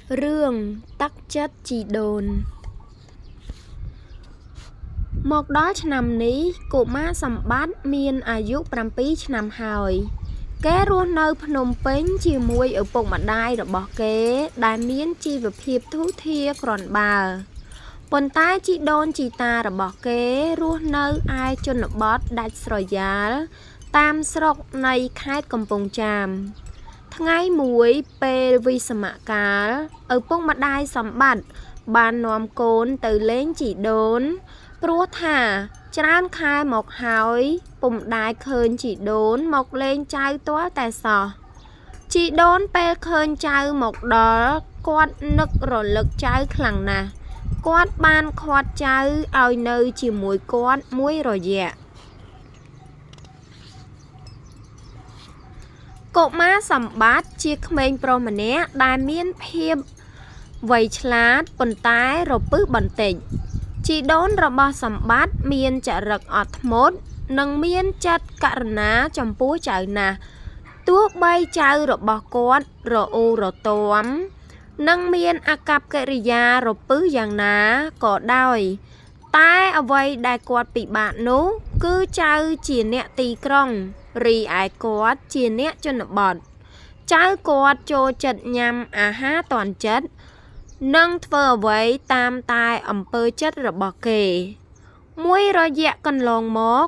Rương tắc chất chỉ đồn một đó năm ní cụ má sầm bát miênอายุ7 ឆ្នាំហើយគេរស់នៅភ្នំពេញជាមួយឪពុកម្ដាយរបស់គេដែលមានជីវភាពធូរធារគ្រាន់បើប៉ុន្តែជីដូនជីតារបស់គេរស់នៅឯជនបទដាច់ស្រយាលតាមស្រុកនៃខេត្តកំពង់ចាមថ្ងៃមួយពេលវិសមកាលឪពុកម្ដាយសម្បត្តិបាននាំកូនទៅលេងជីដូនព្រោះថាច្រើនខែមកហើយពុំដែលឃើញជីដូនមកលេងចៅទាល់តែសោះជីដូនពេលឃើញចៅមកដល់គាត់នឹករលឹកចៅខ្លាំងណាស់គាត់បានឃាត់ចៅឲ្យនៅជាមួយគាត់មួយរយៈកុមារសម្បត្តិជាក្មេងប្រុសម្នាក់ដែលមានភាពវៃឆ្លាតប៉ុន្តែរពឹសបន្តិចជីដូនរបស់សម្បត្តិមានចរិតអត់ធ្មត់និងមានចិត្តករុណាចំពោះចៅណាស់ទោះបីចៅរបស់គាត់រអ៊ូរទាំនិងមានអាកប្បកិរិយារពឹសយ៉ាងណាក៏ដោយតែអ្វីដែលគាត់ពិបាកនោះគឺចៅជាអ្នកទីក្រុងរីឯគាត់ជាអ្នកជនបទចៅគាត់ចូលចិត្តញ៉ាំអាហារទាន់ចិត្តនិងធ្វើអ្វីតាមតែអំពើចិត្តរបស់គេមួយរយៈកន្លងមក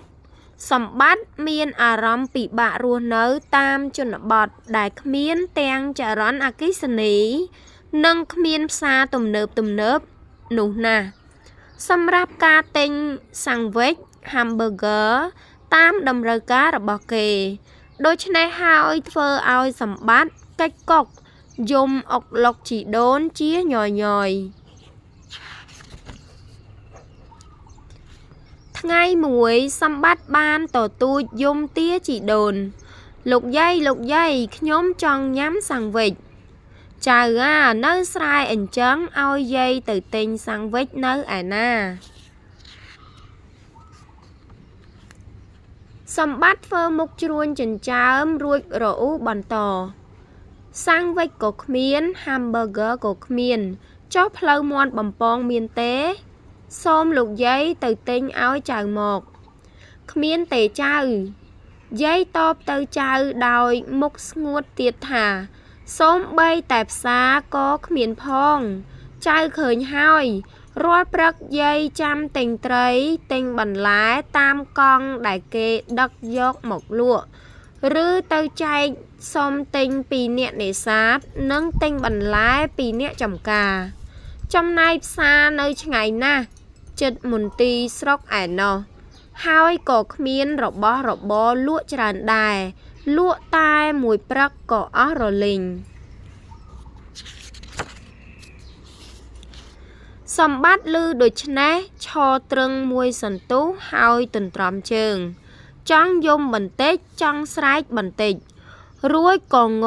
សម្បត្តិមានអារម្មណ៍ពិបាករស់នៅតាមជនបទដែលគ្មានទាំងចរន្តអគ្គិសនីនិងគ្មានផ្សារទំនើបនោះណាសម្រាប់ការទិញសាំងវិច hamburger តាមតម្រូវការរបស់គេដូច្នេះហើយធ្វើឲ្យសម្បត្តិកិច្ចកុកយំអុកឡុកជីដូនជាញយថ្ងៃមួយសម្បត្តិបានទទូចយំទាជីដូនលោកយាយខ្ញុំចង់ញ៉ាំសាំងវិចចៅនៅស្រែអញ្ចឹងឲ្យយាយទៅទិញសាំងវិចនៅឯណាសម្បត្តិធ្វើមុខជ្រួញចិញ្ចើមរួចរអ៊ូបន្តសាំងវិចក៏គ្មាន hamburger ក៏គ្មានចុះផ្លូវមាន់បំពងមានទេសូមលោកយាយទៅទិញឲ្យចៅមកគ្មានទេចៅយាយតបទៅចៅដោយមុខស្ងួតទៀតថាសូមបីតែផ្សារក៏គ្មានផងចៅឃើញហើយរាល់ព្រឹកយាយចាំទិញត្រីទិញបន្លែតាមកង់ដែលគេដឹកយកមកលក់ឬទៅចែកសុំទិញពីអ្នកនេសាទនិងទិញបន្លែពីអ្នកចំការចំណែកផ្សារនៅឆ្ងាយណាស់ជិតមន្ទីរស្រុកឯណោះហើយក៏គ្មានរបស់របរលក់ច្រើនដែរលក់តែមួយព្រឹកក៏អស់រលីងសម្បត្តិឮដូច្នេះឈរត្រឹងមួយសន្ទុះហើយទន្ទ្រាំជើងចង់យំបន្តិចចង់ស្រែកបន្តិចរួចក៏ង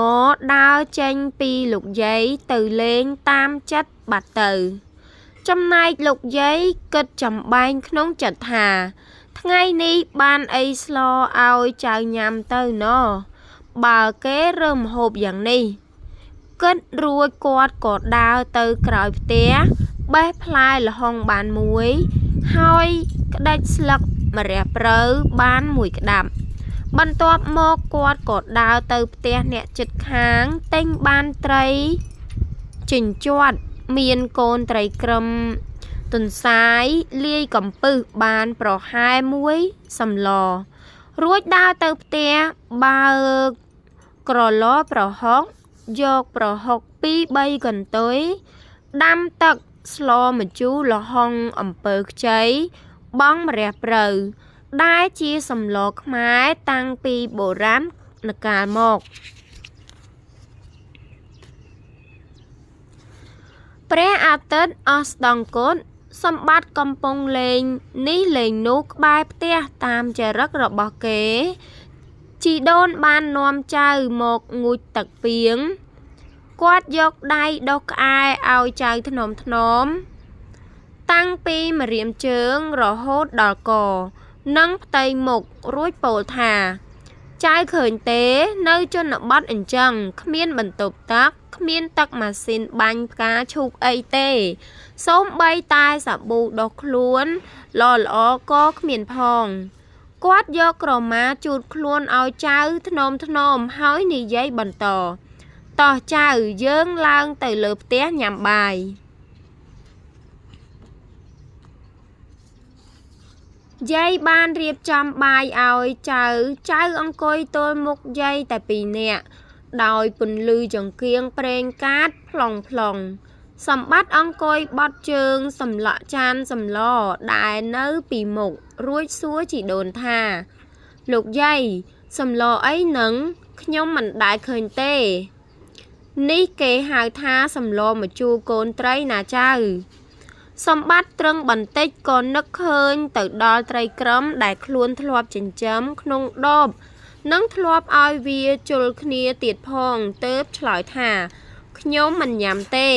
ដើរចេញពីលោកយាយទៅលេងតាមចិត្តបាត់ទៅចំណែកលោកយាយគិតចំបែងក្នុងចិត្តថាថ្ងៃនេះបានអីស្លឲ្យចៅញ៉ាំទៅណបើគេរើម្ហូបយ៉ាងនេះគិតរួចគាត់ក៏ដើរទៅក្រោយផ្ទះបេះផ្លែល្ហុងបានមួយហើយក្តិចស្លឹកម្រះព្រៅបានមួយក្តាប់បន្ទាប់មកគាត់ក៏ដើរទៅផ្ទះអ្នកជិតខាងទិញបានត្រីចិញ្ជាត់មានកូនត្រីក្រឹមទន្សាយលាយកំពឹសបានប្រហែលមួយសម្លរួចដើរទៅផ្ទះបើកក្រឡប្រហុកយកប្រហុក 2-3 កន្ទុយដាំទឹកស្លម្ជូរល្ហុងអំពៅខ្ចីបង់ម្រះព្រៅដែលជាសម្លខ្មែរតាំងពីបុរាណកាលមកព្រះអាទិត្យអស្តង្គតសម្បត្តិកំពុងលេងនេះលេងនោះក្បែរផ្ទះតាមចរិតរបស់គេជីដូនបាននាំចៅមកងូតទឹកពាងគាត់យកដៃដុសក្អែឲ្យចៅថ្នមតាំងពីម្រាមជើងរហូតដល់កនិងផ្ទៃមុខរួចពោលថា ចៅឃើញទេនៅជនបទអញ្ចឹងគ្មានបន្ទប់ទឹកគ្មានទឹកម៉ាស៊ីនបាញ់ផ្កាឈូកអីទេសូម្បីតែសាប៊ូដុសខ្លួនល្អក៏គ្មានផងគាត់យកក្រមាជូតខ្លួនឲ្យចៅថ្នមហើយនិយាយបន្តតោះចៅយើងឡើងទៅលើផ្ទះញ៉ាំបាយយាយបានរៀបចំបាយឲ្យចៅអង្គុយទល់មុខយាយតែពីរនាក់ដោយពន្លឺចង្កៀងប្រេងកាតផ្លុងសម្បត្តិអង្គុយបត់ជើងសម្លក់ចានសម្លដែលនៅពីមុខរួចសួរជីដូនថាលោកយាយសម្លអីនឹងខ្ញុំមិនដែលឃើញទេនេះគេហៅថាសម្លម្ជូរកូនត្រីណាចៅសម្បត្តិត្រឹងបន្តិចក៏នឹកឃើញទៅដល់ត្រីក្រំដែលខ្លួនធ្លាប់ចិញ្ចឹមក្នុងដបនិងធ្លាប់ឲ្យវាជុលគ្នាទៀតផងទើបឆ្លើយថាខ្ញុំមិនញ៉ាំទេ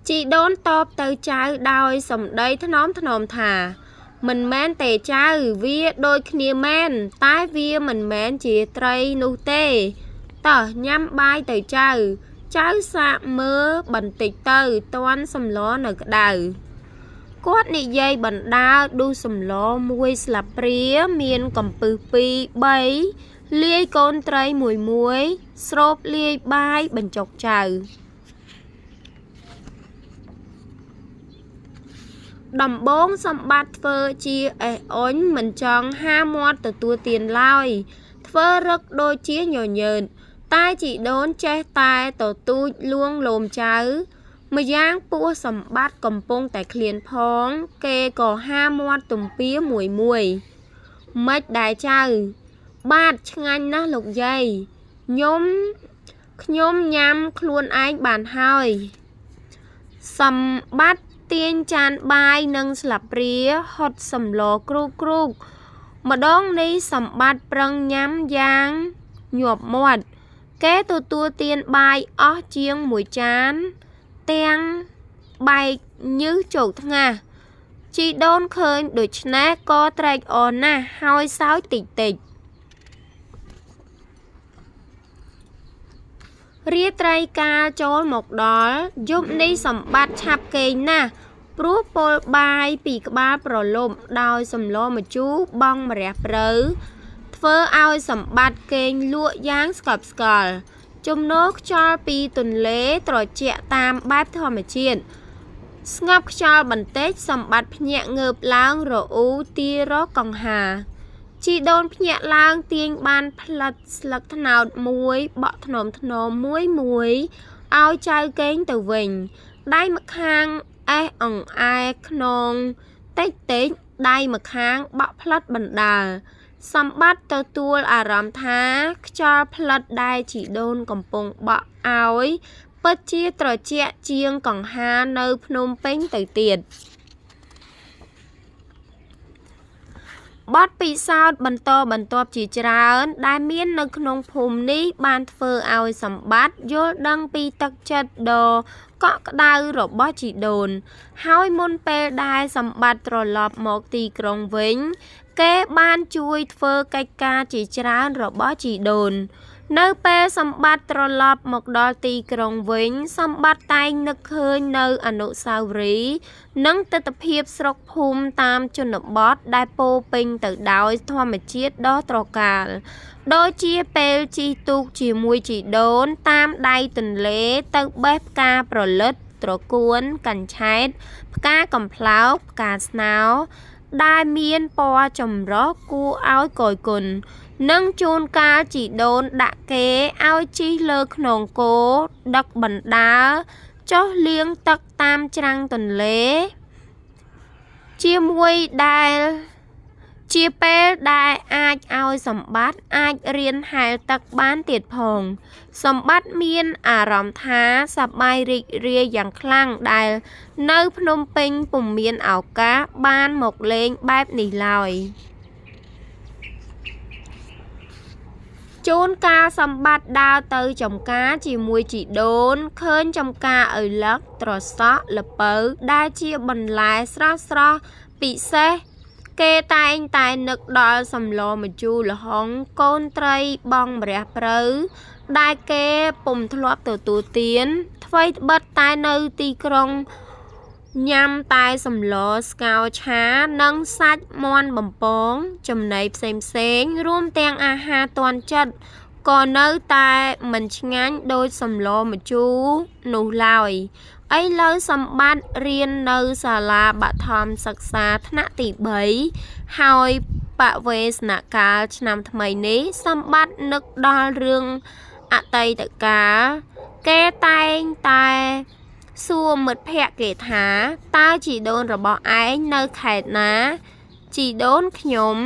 ជីដូនតបទៅចៅដោយសម្ដីថ្នមថាមិនមែនទេចៅវាដូចគ្នាមែនតែវាមិនមែនជាត្រីនោះទេតោះញ៉ាំបាយទៅចៅសាកមើលបន្តិចទៅតាន់សម្លនៅក្តៅគាត់និយាយបណ្ដាលដួសសម្លមួយស្លាបព្រាមានកំពឹស2 3លាយកូនត្រីមួយស្រូបលាយបាយបញ្ចុកចៅដំបងសម្បត្តិធ្វើជាអេះអុញមិនចង់ហាមាត់ទទួលទានឡើយធ្វើរឹកដូចជាញញើតតែជីដូនចេះតែទទូចលួងលោមចៅម្យ៉ាងពោះសម្បត្តិកំពុងតែឃ្លានផងគេក៏ហាមាត់ទំពាមួយម៉េចដែរចៅបាទឆ្ងាញ់ណាស់លោកយាយខ្ញុំញ៉ាំខ្លួនឯងបានហើយសម្បត្តិទាញចានបាយនិងស្លាបព្រាហត់សម្លគ្រូម្ដងនេះសម្បត្តិប្រឹងញ៉ាំយ៉ាងញាប់មាត់គេទទួលទានបាយអស់ជាង1ចានទាំងបែកញើសជោគថ្ងាសជីដូនឃើញដូច្នេះក៏ត្រេកអរណាស់ហើយសើចតិចរាត្រីកាលចូលមកដល់យប់នេះសម្បត្តិឆាប់គេងណាស់ព្រោះពលបាយពីក្បាលប្រលប់ដោយសម្លម្ជូរបង់ម្រះព្រៅធ្វើឲ្យសម្បត្តិគេងលក់យ៉ាងស្កប់ស្កល់ជំនោរខ្យល់ពីទន្លេត្រជាក់តាមបែបធម្មជាតិស្ងប់ខ្យល់បន្តិចសម្បត្តិភ្ញាក់ងើបឡើងរអ៊ូទីរកកង្ហាជីដូនភ្ញាក់ឡើងទាញបានផ្លិតស្លឹកត្នោតមួយបក់ថ្នមមួយឲ្យចៅកេងទៅវិញដៃម្ខាងអេះអង្អែខ្នងតិចដៃម្ខាងបក់ផ្លិតបណ្ដាលសម្បត្តិទទួលអារម្មណ៍ថាខ្យល់ផ្លិតដែលជីដូនកំពុងបក់ឲ្យពិតជាត្រជាក់ជាងកង្ហានៅភ្នំពេញទៅទៀតបទពិសោធន៍បន្តបន្ទាប់ជាច្រើនដែលមាននៅក្នុងភូមិនេះបានធ្វើឲ្យសម្បត្តិយល់ដឹងពីទឹកចិត្តដ៏កក់ក្ដៅរបស់ជីដូនហើយមុនពេលដែលសម្បត្តិត្រឡប់មកទីក្រុងវិញគេបានជួយធ្វើកិច្ចការជាច្រើនរបស់ជីដូននៅពេលសម្បត្តិត្រឡប់មកដល់ទីក្រុងវិញសម្បត្តិតែងនឹកឃើញនៅអនុស្សាវរីយ៍និងទិដ្ឋភាពស្រុកភូមិតាមជនបទដែលពោរពេញទៅដោយធម្មជាតិដ៏ត្រកាលដូចជាពេលជិះទូកជាមួយជីដូនតាមដៃទន្លេទៅបេះផ្កាប្រលិតត្រកួនកញ្ឆែតផ្កាកំប្លោកផ្កាស្នោដែលមានពណ៌ចម្រុះគួរឲ្យគយគន់និងជួនកាលជីដូនដាក់គេឲ្យជិះលើខ្នងគោដឹកបណ្ដាលចុះលាងទឹកតាមច្រាំងទន្លេជាមួយដែលជាពេលដែលអាចឲ្យសម្បត្តិអាចរៀនហែលទឹកបានទៀតផងសម្បត្តិមានអារម្មណ៍ថាសប្បាយរីករាយយ៉ាងខ្លាំងដែលនៅភ្នំពេញពុំមានឱកាសបានមកលេងបែបនេះឡើយជួនកាលសម្បត្តិដើរទៅចំការជាមួយជីដូនឃើញចំការឪឡឹកត្រសក់ល្ពៅដែលជាបន្លែស្រស់ពិសេស គេតែងតែនឹកដល់សម្លម្ជូរល្ហុងកូនត្រីបងម្រះព្រៅដែលគេពុំធ្លាប់ទទួលទានថ្វីត្បិតតែនៅទីក្រុងញ៉ាំតែសម្លស្កោរឆានិងសាច់មាន់បំពងចំណីផ្សេងៗរួមទាំងអាហារទាន់ចិត្តក៏នៅតែមិនឆ្ងាញ់ដូចសម្លម្ជូរនោះឡើយឥឡូវសម្បត្តិរៀននៅសាលាបឋមសិក្សាថ្នាក់ទី3ហើយបវេសនកាលឆ្នាំថ្មីនេះសម្បត្តិនឹកដល់រឿងអតីតកាលគេតែងតែសួរមិត្តភក្តិគេថាតើជីដូនរបស់ឯងនៅខេត្តណាជីដូនខ្ញុំ